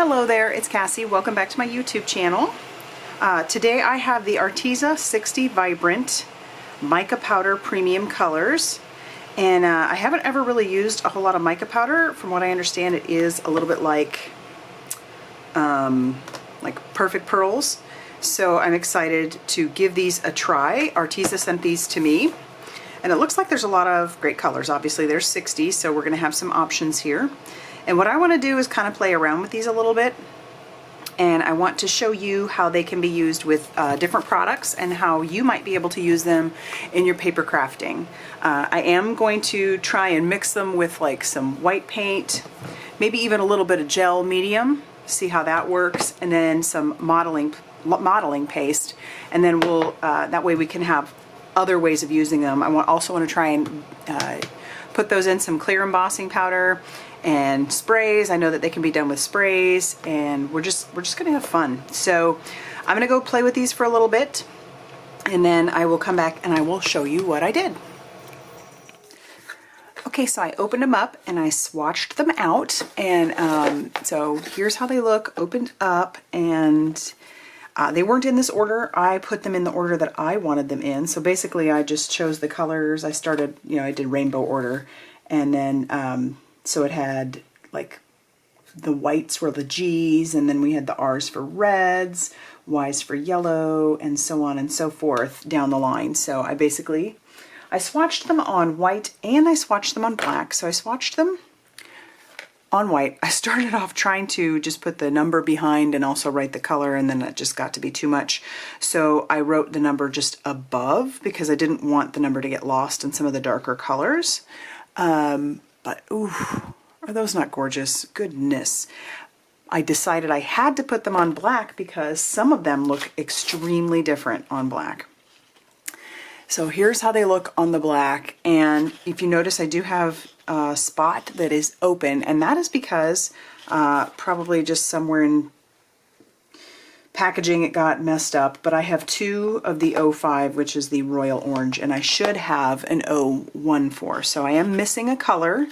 Hello there, it's Cassie. Welcome back to my YouTube channel. Today I have the Arteza 60 Vibrant Mica Powder Premium Colors. And I haven't ever really used a whole lot of mica powder. From what I understand, it is a little bit like Perfect Pearls. So I'm excited to give these a try. Arteza sent these to me. And it looks like there's a lot of great colors. Obviously there's 60, so we're going to have some options here. And what I want to do is kind of play around with these a little bit. And I want to show you how they can be used with different products and how you might be able to use them in your paper crafting. I am going to try and mix them with like some white paint, maybe even a little bit of gel medium, see how that works, and then some modeling paste. And then we'll, that way we can have other ways of using them. I also want to try and put those in some clear embossing powder and sprays. I know that they can be done with sprays, and we're just gonna have fun. So I'm gonna go play with these for a little bit, and then I will come back and I will show you what I did. Okay, so I opened them up and I swatched them out, and so here's how they look opened up. And they weren't in this order. I put them in the order that I wanted them in. So basically I just chose the colors. I started, I did rainbow order, and then so it had like the whites were the G's, and then we had the R's for reds, Y's for yellow, and so on and so forth down the line. So I swatched them on white and I swatched them on black. So I swatched them on white. I started off trying to just put the number behind and also write the color, and then that just got to be too much. So I wrote the number just above because I didn't want the number to get lost in some of the darker colors. But ooh, are those not gorgeous? Goodness. I decided I had to put them on black because some of them look extremely different on black. So here's how they look on the black. And if you notice, I do have a spot that is open, and that is because probably just somewhere in packaging it got messed up, but I have two of the 05, which is the royal orange, and I should have an 014. So I am missing a color.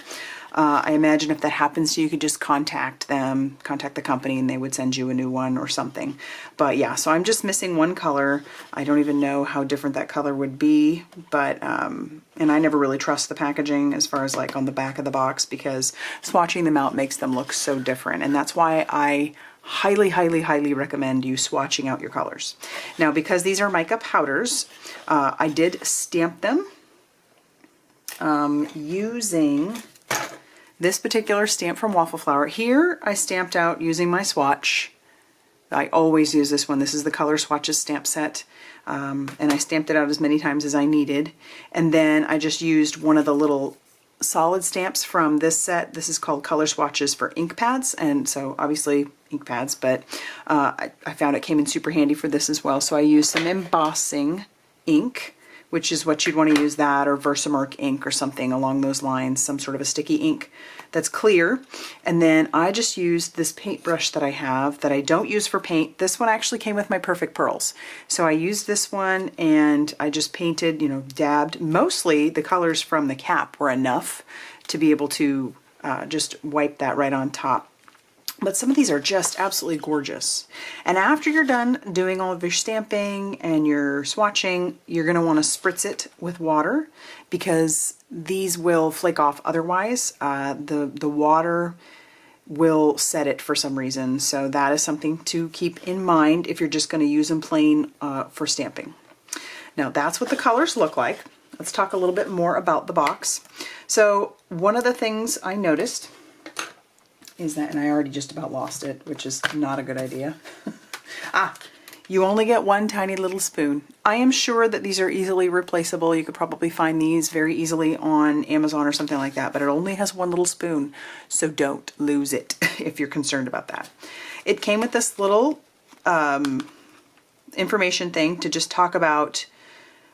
I imagine if that happens to you, you could just contact the company, and they would send you a new one or something. But yeah, so I'm just missing one color. I don't even know how different that color would be, but and I never really trust the packaging as far as like on the back of the box, because swatching them out makes them look so different. And that's why I highly recommend you swatching out your colors. Now, because these are mica powders, I did stamp them using this particular stamp from Waffle Flower. Here I stamped out using my swatch. I always use this one. This is the Color Swatches Stamp Set. And I stamped it out as many times as I needed. And then I just used one of the little solid stamps from this set. This is called Color Swatches for Inkpads, and so obviously Inkpads, but I found it came in super handy for this as well. So I used some embossing ink, which is what you'd want to use, that or Versamark ink or something along those lines, some sort of a sticky ink that's clear. And then I just used this paintbrush that I have that I don't use for paint. This one actually came with my Perfect Pearls. So I used this one and I just painted, dabbed. Mostly the colors from the cap were enough to be able to just wipe that right on top. But some of these are just absolutely gorgeous. And after you're done doing all of your stamping and your swatching, you're going to want to spritz it with water, because these will flake off otherwise. The water will set it for some reason. So that is something to keep in mind if you're just going to use them plain for stamping. Now that's what the colors look like. Let's talk a little bit more about the box. So one of the things I noticed is that, and I already just about lost it, which is not a good idea. You only get one tiny little spoon. I am sure that these are easily replaceable. You could probably find these very easily on Amazon or something like that, but it only has one little spoon, so don't lose it if you're concerned about that. It came with this little information thing to just talk about: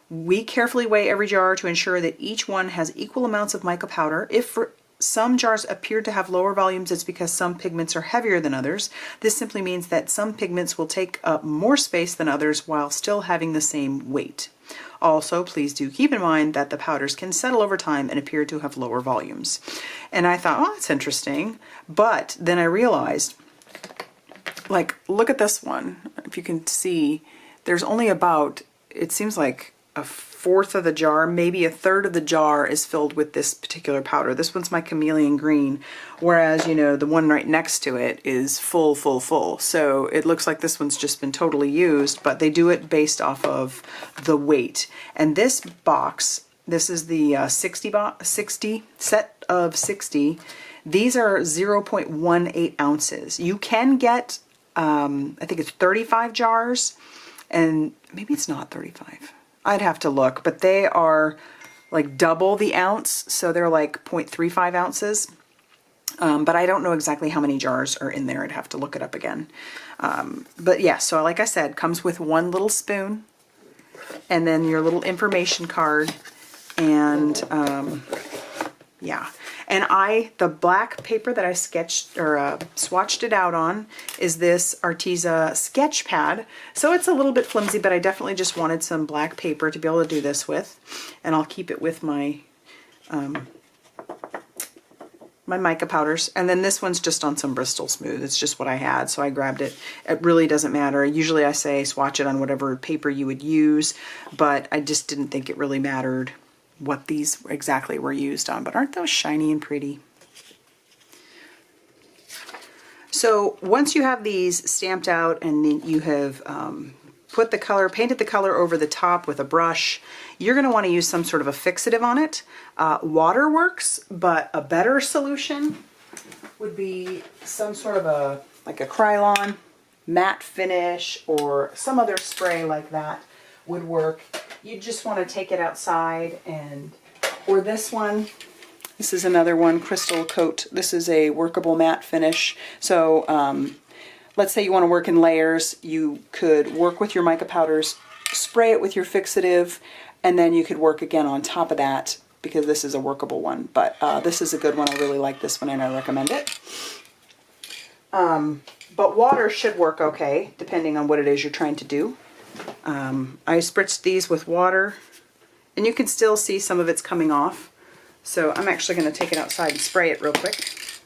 we carefully weigh every jar to ensure that each one has equal amounts of mica powder. If some jars appear to have lower volumes, it's because some pigments are heavier than others. This simply means that some pigments will take up more space than others while still having the same weight. Also, please do keep in mind that the powders can settle over time and appear to have lower volumes. And I thought, oh, that's interesting. But then I realized like, look at this one. If you can see, there's only about, it seems like a fourth of the jar, maybe a third of the jar is filled with this particular powder. This one's my chameleon green, whereas, you know, the one right next to it is full, full, full. So it looks like this one's just been totally used, but they do it based off of the weight. And this box, this is the 60 set of 60. These are 0.18 ounces. You can get, I think it's 35 jars, and maybe it's not 35. I'd have to look, but they are like double the ounce, so they're like 0.35 ounces. But I don't know exactly how many jars are in there. I'd have to look it up again. But yeah, so like I said, comes with one little spoon, and then your little information card, and yeah. And the black paper that I sketched or swatched it out on is this Arteza sketch pad. So it's a little bit flimsy, but I definitely just wanted some black paper to be able to do this with. And I'll keep it with my my mica powders. And then this one's just on some Bristol Smooth. It's just what I had, so I grabbed it. It really doesn't matter. Usually I say swatch it on whatever paper you would use, but I just didn't think it really mattered what these exactly were used on. But aren't those shiny and pretty? So once you have these stamped out and then you have put the color, painted the color over the top with a brush, you're going to want to use some sort of a fixative on it. Water works, but a better solution would be some sort of a, like a Krylon matte finish or some other spray like that would work. You just want to take it outside, and or this one. This is another one, Crystal Coat. This is a workable matte finish. So let's say you want to work in layers. You could work with your mica powders, spray it with your fixative, and then you could work again on top of that, because this is a workable one. But this is a good one. I really like this one and I recommend it. But water should work okay, depending on what it is you're trying to do. I spritzed these with water, and you can still see some of it's coming off. So I'm actually going to take it outside and spray it real quick.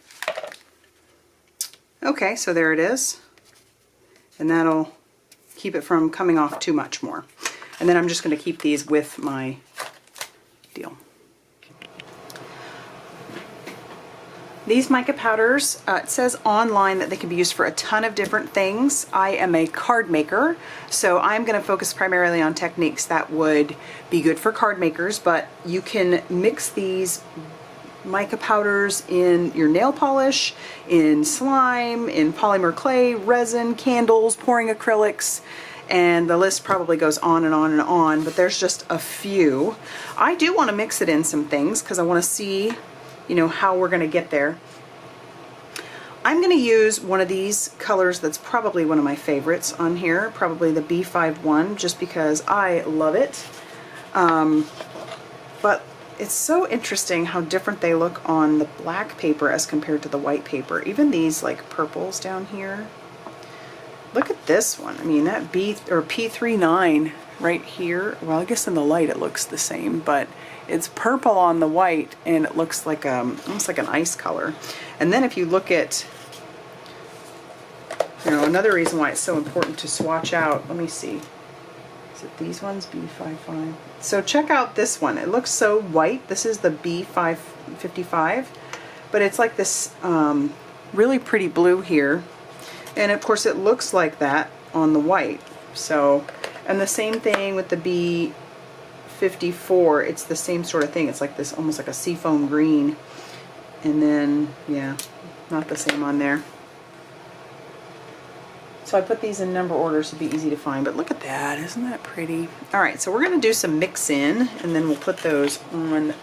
Okay, so there it is. And that'll keep it from coming off too much more. And then I'm just going to keep these with my deal. These mica powders, it says online that they can be used for a ton of different things. I am a card maker, so I'm going to focus primarily on techniques that would be good for card makers, but you can mix these mica powders in your nail polish, in slime, in polymer clay, resin, candles, pouring acrylics, and the list probably goes on and on and on, but there's just a few. I do want to mix it in some things because I want to see, you know, how we're going to get there. I'm going to use one of these colors that's probably one of my favorites on here, probably the B51, just because I love it. But it's so interesting how different they look on the black paper as compared to the white paper. Even these like purples down here. Look at this one. I mean, that P39 right here. Well, I guess in the light it looks the same, but it's purple on the white, and it looks like almost like an ice color. And then if you look at, you know, another reason why it's so important to swatch out. Let me see. Is it these ones? B55. So check out this one. It looks so white. This is the B555, but it's like this really pretty blue here. And of course it looks like that on the white. So, and the same thing with the B54, it's the same sort of thing. It's like this, almost like a seafoam green. And then, yeah, not the same on there. So I put these in number order so it'd be easy to find, but look at that, isn't that pretty? All right, so we're gonna do some mix in, and then we'll put those on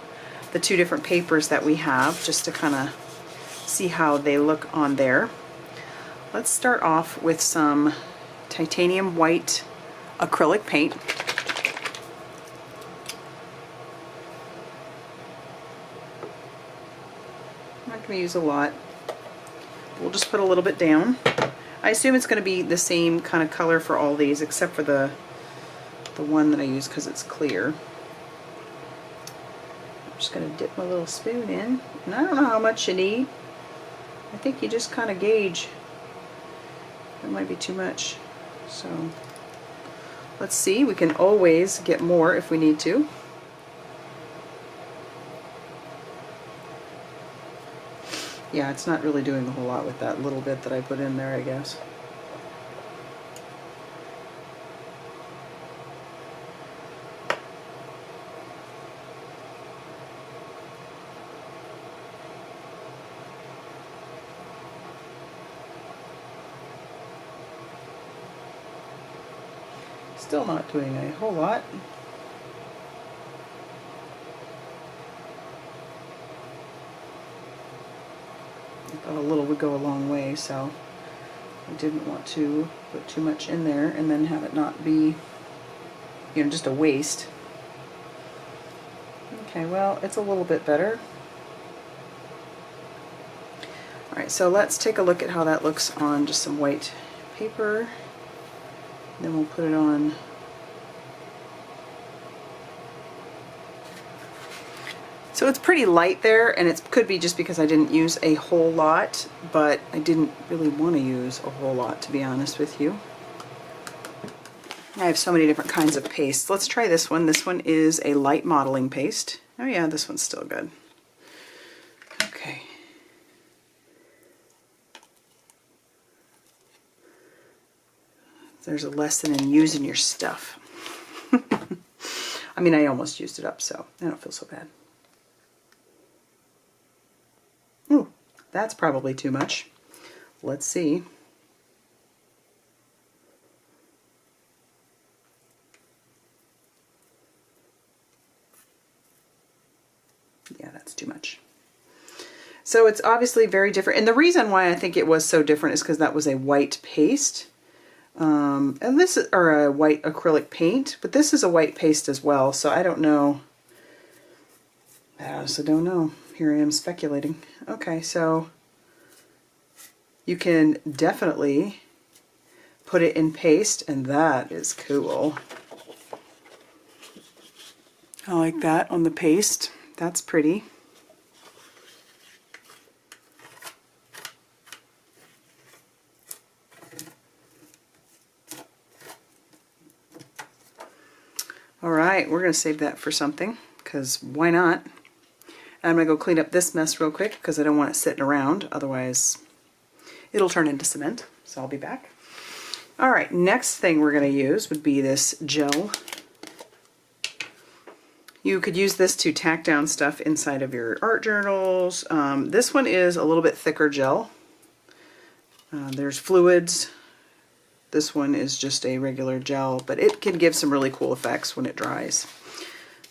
the two different papers that we have, just to kind of see how they look on there. Let's start off with some titanium white acrylic paint. I'm not going to use a lot. We'll just put a little bit down. I assume it's going to be the same kind of color for all these, except for the one that I use because it's clear. I'm just going to dip my little spoon in, and I don't know how much you need. I think you just kind of gauge That might be too much. So let's see, we can always get more if we need to. Yeah, it's not really doing a whole lot with that little bit that I put in there, I guess. Still not doing a whole lot. I thought a little would go a long way, so I didn't want to put too much in there and then have it not be, you know, just a waste. Okay, well, it's a little bit better. Alright, so let's take a look at how that looks on just some white paper. Then we'll put it on. So it's pretty light there, and it could be just because I didn't use a whole lot, but I didn't really want to use a whole lot, to be honest with you. I have so many different kinds of pastes. Let's try this one. This one is a light modeling paste. Oh yeah, this one's still good. Okay. There's a lesson in using your stuff. I mean, I almost used it up, so I don't feel so bad. Ooh, that's probably too much. Let's see. Yeah, that's too much. So it's obviously very different. And the reason why I think it was so different is because that was a white paste. And this is, or a white acrylic paint, but this is a white paste as well, so I don't know. I honestly don't know. Here I am speculating. Okay, so you can definitely put it in paste, and that is cool. I like that on the paste. That's pretty. Alright, we're going to save that for something, because why not? I'm going to go clean up this mess real quick, because I don't want it sitting around, otherwise it'll turn into cement, so I'll be back. Alright, next thing we're going to use would be this gel. You could use this to tack down stuff inside of your art journals. This one is a little bit thicker gel. There's fluids. This one is just a regular gel, but it can give some really cool effects when it dries.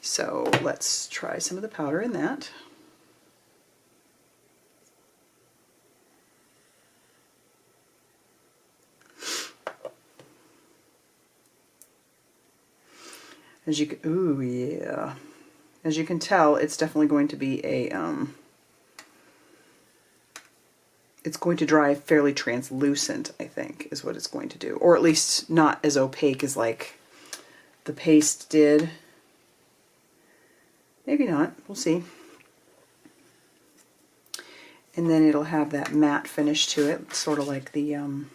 So let's try some of the powder in that. As you can, ooh yeah. As you can tell, it's definitely going to be a it's going to dry fairly translucent, I think, is what it's going to do. Or at least not as opaque as like the paste did. Maybe not, we'll see. And then it'll have that matte finish to it, sort of like the, oh,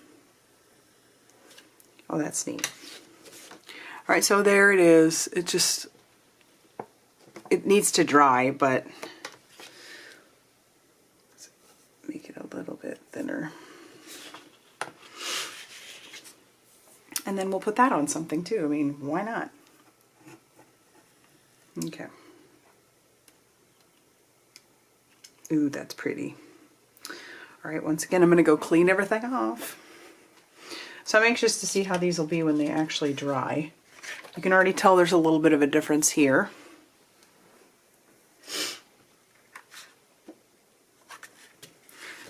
that's neat. All right, so there it is. It needs to dry, but make it a little bit thinner. And then we'll put that on something too. I mean, why not? Okay. Ooh, that's pretty. All right, once again, I'm going to go clean everything off. So I'm anxious to see how these will be when they actually dry. You can already tell there's a little bit of a difference here.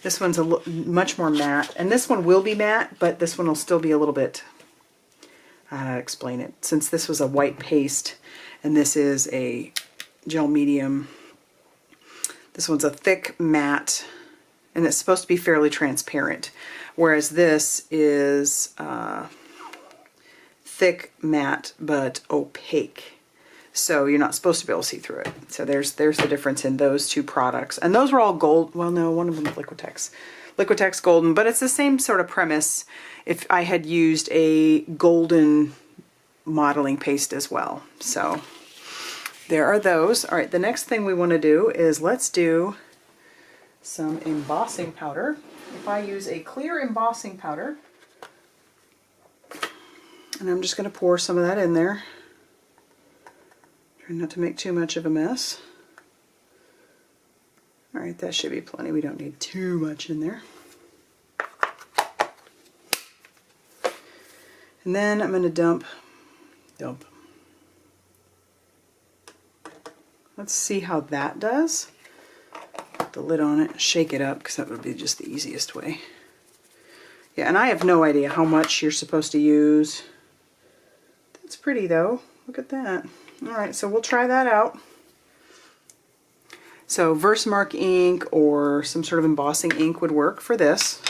This one's much more matte, and this one will be matte, but this one will still be a little bit, I don't know how to explain it. Since this was a white paste, and this is a gel medium, this one's a thick matte, and it's supposed to be fairly transparent, whereas this is thick matte, but opaque. So you're not supposed to be able to see through it. So there's the difference in those two products. And those were all gold. Well, no, one of them was Liquitex. Liquitex Golden, but it's the same sort of premise if I had used a golden modeling paste as well. So there are those. All right, the next thing we want to do is let's do some embossing powder. If I use a clear embossing powder, and I'm just going to pour some of that in there. Try not to make too much of a mess. All right, that should be plenty. We don't need too much in there. And then I'm going to dump. Let's see how that does. Put the lid on it, shake it up, because that would be just the easiest way. Yeah, and I have no idea how much you're supposed to use. That's pretty though. Look at that. All right, so we'll try that out. So Versamark ink or some sort of embossing ink would work for this.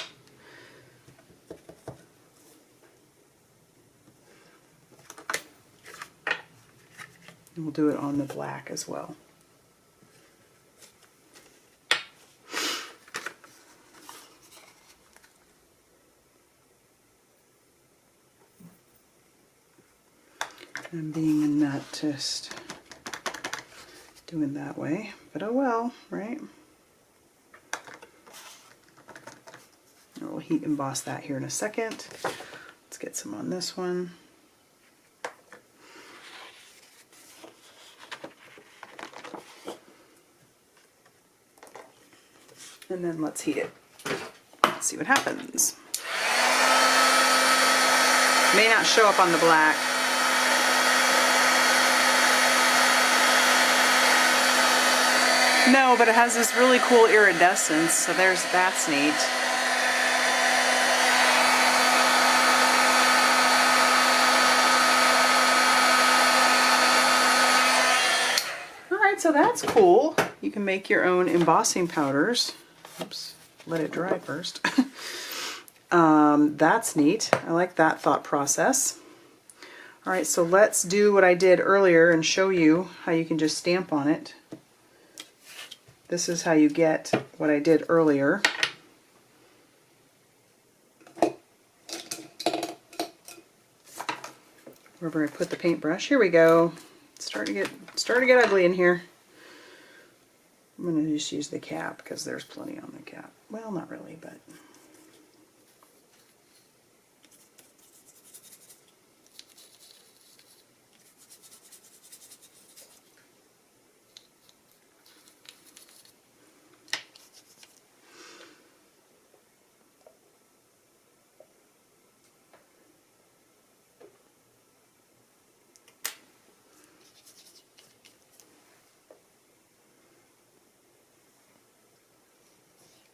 And we'll do it on the black as well. I'm being a nut just doing that way, but oh well, right? We'll heat emboss that here in a second. Let's get some on this one. And then let's heat it. Let's see what happens. May not show up on the black. No, but it has this really cool iridescence, so that's neat. Alright, so that's cool. You can make your own embossing powders. Oops, let it dry first. That's neat. I like that thought process. Alright, so let's do what I did earlier and show you how you can just stamp on it. This is how you get what I did earlier. Wherever I put the paintbrush. Here we go. It's starting to get ugly in here. I'm going to just use the cap because there's plenty on the cap. Well, not really, but...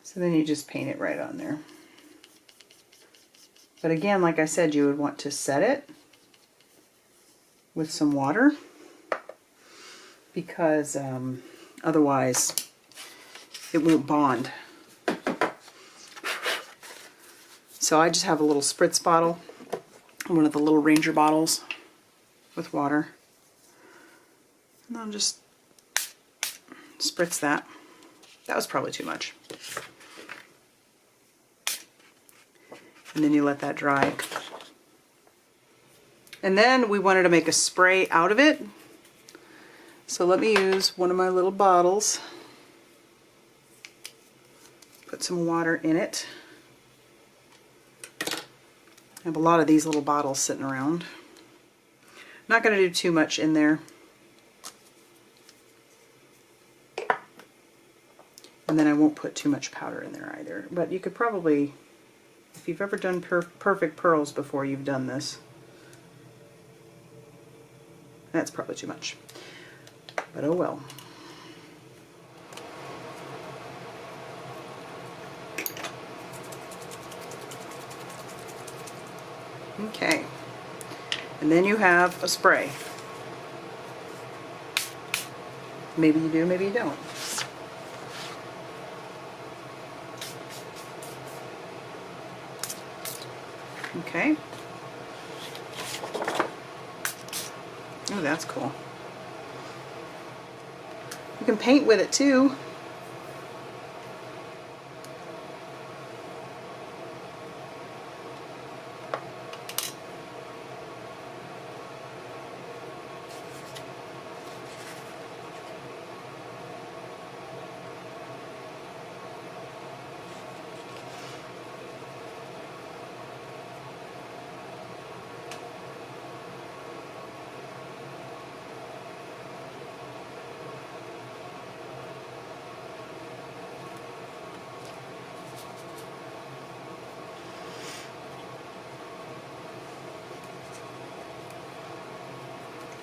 So then you just paint it right on there. But again, like I said, you would want to set it with some water because otherwise it won't bond. So I just have a little spritz bottle, one of the little Ranger bottles with water. And I'll just spritz that. That was probably too much. And then you let that dry. And then we wanted to make a spray out of it. So let me use one of my little bottles. Put some water in it. I have a lot of these little bottles sitting around. Not going to do too much in there. And then I won't put too much powder in there either. But you could probably, if you've ever done perfect pearls before, you've done this. That's probably too much. But oh well. Okay. And then you have a spray. Maybe you do, maybe you don't. Okay. Oh, that's cool. You can paint with it too.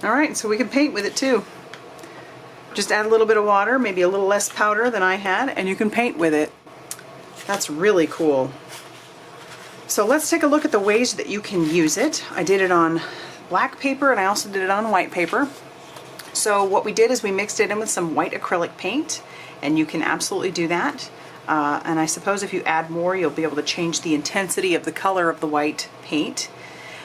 All right, so we can paint with it too. Just add a little bit of water, maybe a little less powder than I had, and you can paint with it. That's really cool. So let's take a look at the ways that you can use it. I did it on black paper and I also did it on white paper. So what we did is we mixed it in with some white acrylic paint, and you can absolutely do that. And I suppose if you add more, you'll be able to change the intensity of the color of the white paint.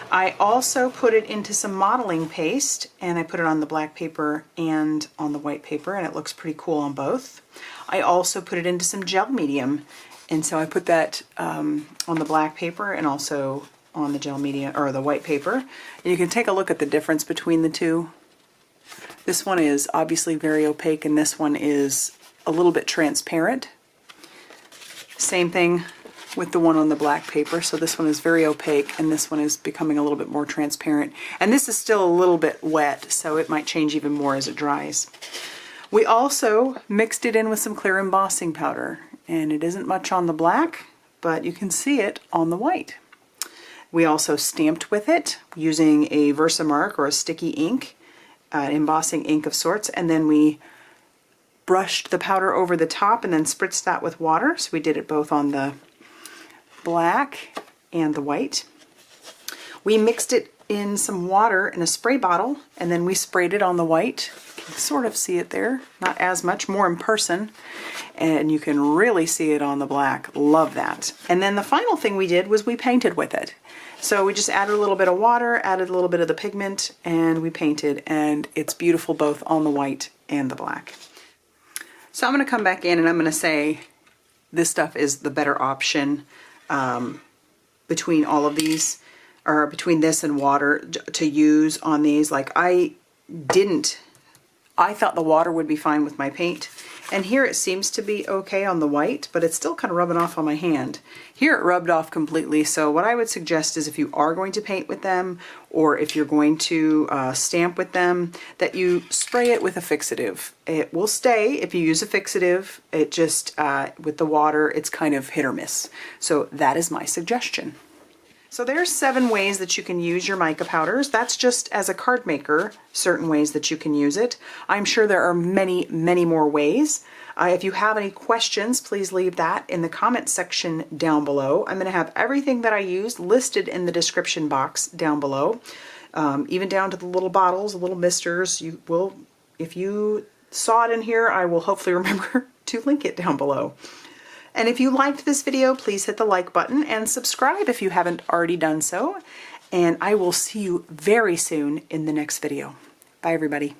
I also put it into some modeling paste, and I put it on the black paper and on the white paper, and it looks pretty cool on both. I also put it into some gel medium, and so I put that on the black paper and also on the gel medium, or the white paper. And you can take a look at the difference between the two. This one is obviously very opaque, and this one is a little bit transparent. Same thing with the one on the black paper. So this one is very opaque, and this one is becoming a little bit more transparent. And this is still a little bit wet, so it might change even more as it dries. We also mixed it in with some clear embossing powder, and it isn't much on the black, but you can see it on the white. We also stamped with it using a Versamark or a sticky ink, embossing ink of sorts, and then we brushed the powder over the top and then spritzed that with water. So we did it both on the black and the white. We mixed it in some water in a spray bottle, and then we sprayed it on the white. You can sort of see it there, not as much, more in person, and you can really see it on the black. Love that. And then the final thing we did was we painted with it. So we just added a little bit of water, added a little bit of the pigment, and we painted, and it's beautiful both on the white and the black. So I'm going to come back in and I'm going to say this stuff is the better option between all of these, or between this and water to use on these. Like I thought the water would be fine with my paint, and here it seems to be okay on the white, but it's still kind of rubbing off on my hand. Here it rubbed off completely, so what I would suggest is if you are going to paint with them, or if you're going to stamp with them, that you spray it with a fixative. It will stay if you use a fixative. It just, with the water, it's kind of hit or miss. So that is my suggestion. So there's 7 ways that you can use your mica powders. That's just as a card maker, certain ways that you can use it. I'm sure there are many, many more ways. If you have any questions, please leave that in the comment section down below. I'm going to have everything that I used listed in the description box down below, even down to the little bottles, the little misters. You will, if you saw it in here, I will hopefully remember to link it down below. And if you liked this video, please hit the like button and subscribe if you haven't already done so. And I will see you very soon in the next video. Bye, everybody.